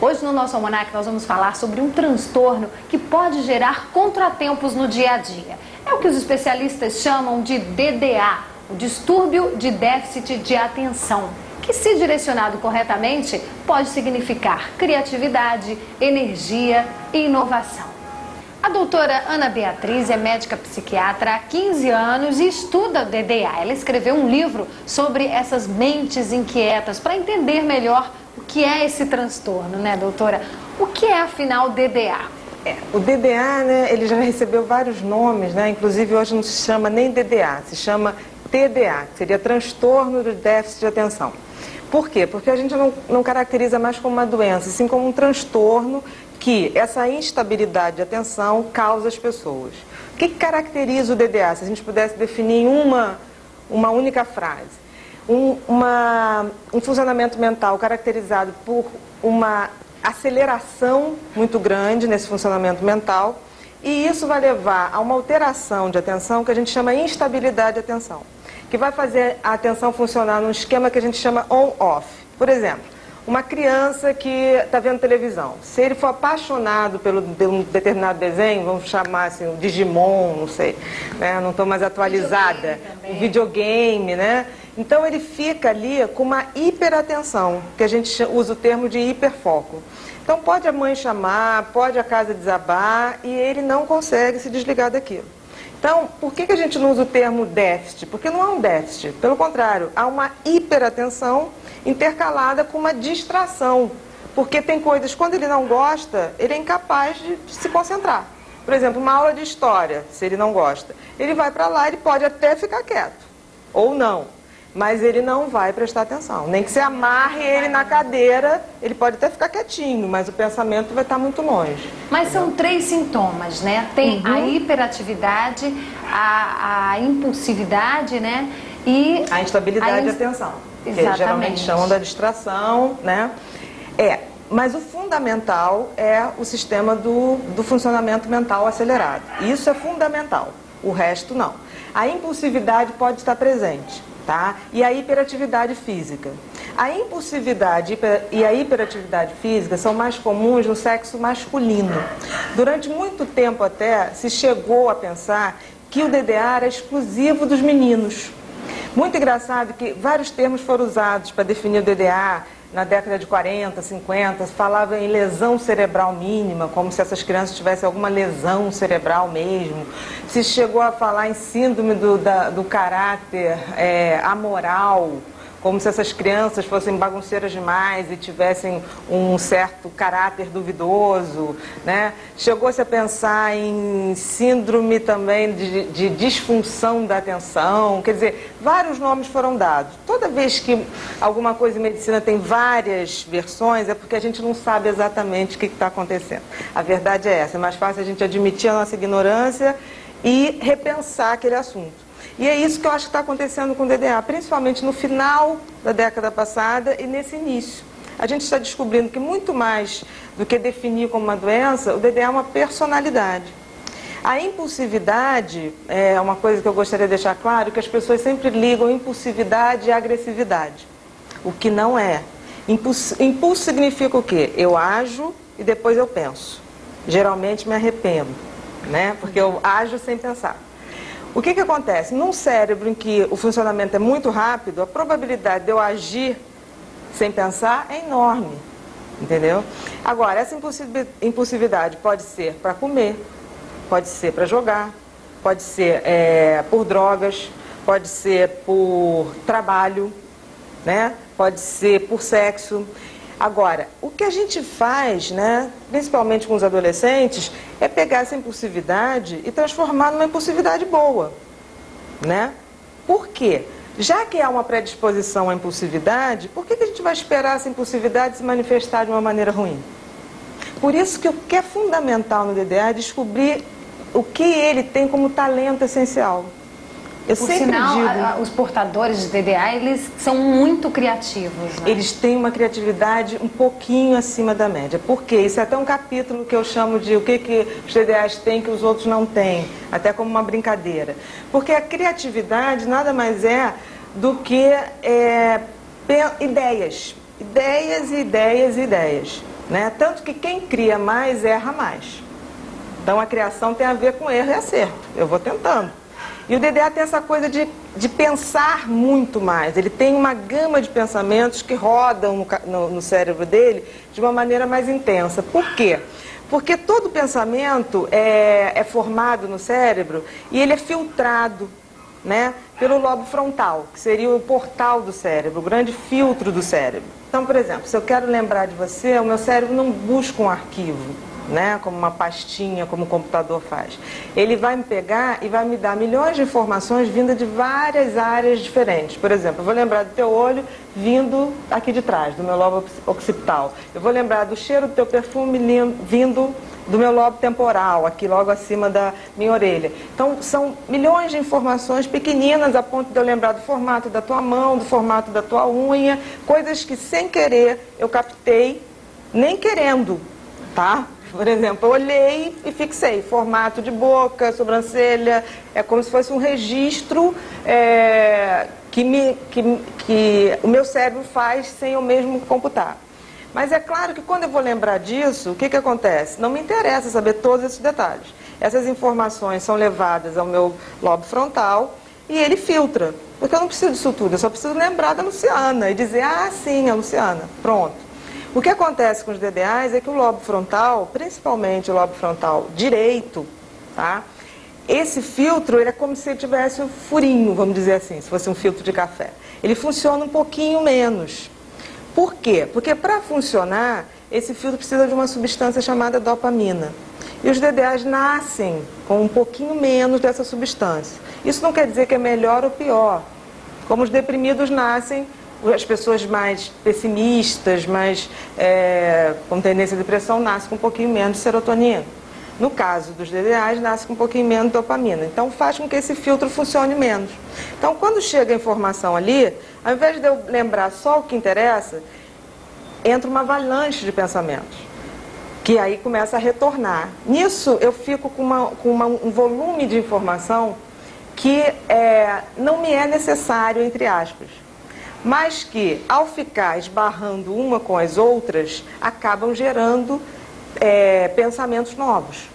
Hoje no nosso Almanac nós vamos falar sobre um transtorno que pode gerar contratempos no dia a dia. É o que os especialistas chamam de DDA, o distúrbio de déficit de atenção, que, se direcionado corretamente, pode significar criatividade, energia e inovação. A doutora Ana Beatriz é médica psiquiatra há 15 anos e estuda o DDA. Ela escreveu um livro sobre essas mentes inquietas para entender melhor o que é esse transtorno, né, doutora? O que é, afinal, DDA? O DDA, né, ele já recebeu vários nomes, né? Inclusive hoje não se chama nem DDA, se chama TDA, que seria transtorno do déficit de atenção. Por quê? Porque a gente não caracteriza mais como uma doença, sim como um transtorno que essa instabilidade de atenção causa às pessoas. O que caracteriza o DDA? Se a gente pudesse definir em uma única frase. Um funcionamento mental caracterizado por uma aceleração muito grande nesse funcionamento mental, e isso vai levar a uma alteração de atenção que a gente chama instabilidade de atenção, que vai fazer a atenção funcionar num esquema que a gente chama on-off. Por exemplo, uma criança que está vendo televisão, se ele for apaixonado por um determinado desenho, vamos chamar assim, o Digimon, não sei, né? Não estou mais atualizada, o videogame, né? Então ele fica ali com uma hiperatenção, que a gente usa o termo de hiperfoco. Então pode a mãe chamar, pode a casa desabar e ele não consegue se desligar daquilo. Então, por que a gente não usa o termo déficit? Porque não há um déficit, pelo contrário, há uma hiperatenção intercalada com uma distração. Porque tem coisas, quando ele não gosta, ele é incapaz de se concentrar. Por exemplo, uma aula de história, se ele não gosta, ele vai para lá, ele pode até ficar quieto, ou não. Mas ele não vai prestar atenção. Nem que você amarre ele na cadeira, ele pode até ficar quietinho, mas o pensamento vai estar muito longe. Mas são 3 sintomas, né? Tem a hiperatividade, a impulsividade, né? E a instabilidade de atenção. Exatamente. Que geralmente chamam da distração, né? Mas o fundamental é o sistema do funcionamento mental acelerado. Isso é fundamental, o resto não. A impulsividade pode estar presente. Tá? E a hiperatividade física. A impulsividade e a hiperatividade física são mais comuns no sexo masculino. Durante muito tempo até se chegou a pensar que o DDA era exclusivo dos meninos. Muito engraçado que vários termos foram usados para definir o DDA. Na década de 40, 50, falava em lesão cerebral mínima, como se essas crianças tivessem alguma lesão cerebral mesmo. Se chegou a falar em síndrome do caráter amoral, como se essas crianças fossem bagunceiras demais e tivessem um certo caráter duvidoso, né? Chegou-se a pensar em síndrome também de disfunção da atenção, quer dizer, vários nomes foram dados. Toda vez que alguma coisa em medicina tem várias versões, é porque a gente não sabe exatamente o que está acontecendo. A verdade é essa, é mais fácil a gente admitir a nossa ignorância e repensar aquele assunto. E é isso que eu acho que está acontecendo com o DDA, principalmente no final da década passada e nesse início. A gente está descobrindo que muito mais do que definir como uma doença, o DDA é uma personalidade. A impulsividade é uma coisa que eu gostaria de deixar claro, que as pessoas sempre ligam impulsividade e agressividade, o que não é. Impulso significa o quê? Eu ajo e depois eu penso. Geralmente me arrependo, né? Porque eu ajo sem pensar. O que acontece? Num cérebro em que o funcionamento é muito rápido, a probabilidade de eu agir sem pensar é enorme, entendeu? Agora, essa impulsividade pode ser para comer, pode ser para jogar, pode ser por drogas, pode ser por trabalho, né? Pode ser por sexo. Agora, o que a gente faz, né, principalmente com os adolescentes, é pegar essa impulsividade e transformar numa impulsividade boa, né? Por quê? Já que há uma predisposição à impulsividade, por que a gente vai esperar essa impulsividade se manifestar de uma maneira ruim? Por isso que o que é fundamental no DDA é descobrir o que ele tem como talento essencial. Eu Por sempre sinal, digo, os portadores de DDA, eles são muito criativos, né? Eles têm uma criatividade um pouquinho acima da média. Por quê? Isso é até um capítulo que eu chamo de o que os DDAs têm que os outros não têm, até como uma brincadeira. Porque a criatividade nada mais é do que ideias. Ideias e ideias e ideias. né? Tanto que quem cria mais erra mais. Então a criação tem a ver com erro e acerto. Eu vou tentando. E o DDA tem essa coisa de pensar muito mais. Ele tem uma gama de pensamentos que rodam no cérebro dele de uma maneira mais intensa. Por quê? Porque todo pensamento é formado no cérebro e ele é filtrado, né, pelo lobo frontal, que seria o portal do cérebro, o grande filtro do cérebro. Então, por exemplo, se eu quero lembrar de você, o meu cérebro não busca um arquivo, né, como uma pastinha, como o computador faz. Ele vai me pegar e vai me dar milhões de informações vindas de várias áreas diferentes. Por exemplo, eu vou lembrar do teu olho vindo aqui de trás, do meu lobo occipital. Eu vou lembrar do cheiro do teu perfume vindo do meu lobo temporal, aqui logo acima da minha orelha. Então, são milhões de informações pequeninas a ponto de eu lembrar do formato da tua mão, do formato da tua unha, coisas que sem querer eu captei, nem querendo, tá? Por exemplo, eu olhei e fixei formato de boca, sobrancelha, é como se fosse um registro que o meu cérebro faz sem eu mesmo computar. Mas é claro que quando eu vou lembrar disso, o que acontece? Não me interessa saber todos esses detalhes. Essas informações são levadas ao meu lobo frontal e ele filtra. Porque eu não preciso disso tudo, eu só preciso lembrar da Luciana e dizer, ah, sim, a Luciana, pronto. O que acontece com os DDAs é que o lobo frontal, principalmente o lobo frontal direito, tá? Esse filtro, ele é como se ele tivesse um furinho, vamos dizer assim, se fosse um filtro de café. Ele funciona um pouquinho menos. Por quê? Porque para funcionar, esse filtro precisa de uma substância chamada dopamina. E os DDAs nascem com um pouquinho menos dessa substância. Isso não quer dizer que é melhor ou pior. Como os deprimidos nascem, as pessoas mais pessimistas, mais com tendência à depressão, nascem com um pouquinho menos de serotonina. No caso dos DDAs, nasce com um pouquinho menos de dopamina. Então, faz com que esse filtro funcione menos. Então, quando chega a informação ali, ao invés de eu lembrar só o que interessa, entra uma avalanche de pensamentos, que aí começa a retornar. Nisso, eu fico com um volume de informação que não me é necessário, entre aspas, mas que, ao ficar esbarrando uma com as outras, acabam gerando pensamentos novos.